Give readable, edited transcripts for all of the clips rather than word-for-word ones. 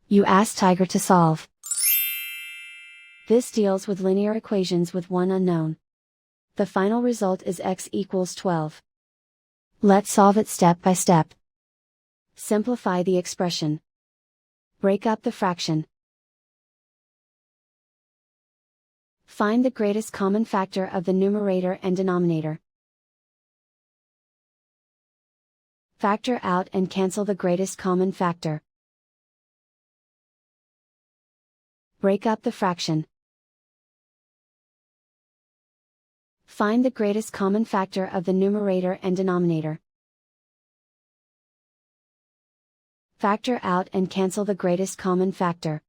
You ask Tiger to solve. This deals with linear equations with one unknown. The final result is x equals 12. Let's solve it step by step. Simplify the expression. Break up the fraction. Find the greatest common factor of the numerator and denominator. Factor out and cancel the greatest common factor. Break up the fraction. Find the greatest common factor of the numerator and denominator. Factor out and cancel the greatest common factor.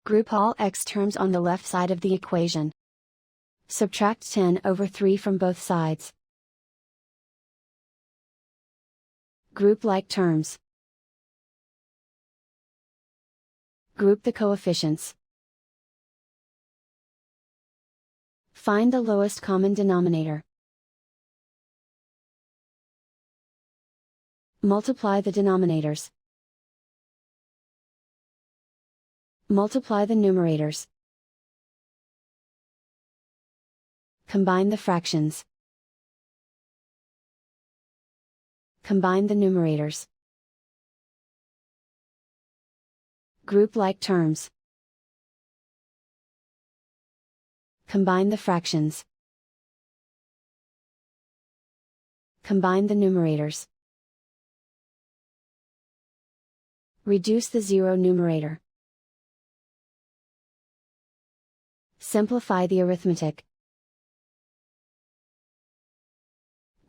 Group all x terms on the left side of the equation. Subtract 10 over 3 from both sides. Group like terms. Group the coefficients. Find the lowest common denominator. Multiply the denominators. Multiply the numerators. Combine the fractions. Combine the numerators. Group like terms. Combine the fractions. Combine the numerators. Reduce the zero numerator. Simplify the arithmetic.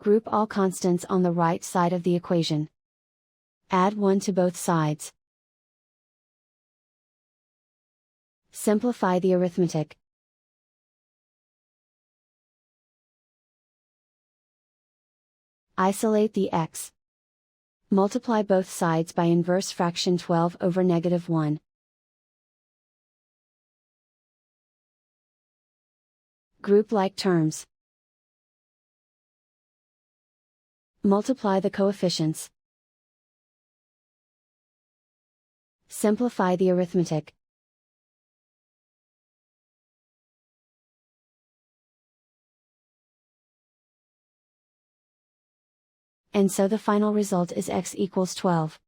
Group all constants on the right side of the equation. Add 1 to both sides. Simplify the arithmetic. Isolate the x. Multiply both sides by inverse fraction 12 over -1. Group like terms. Multiply the coefficients. Simplify the arithmetic. And so the final result is x equals 12.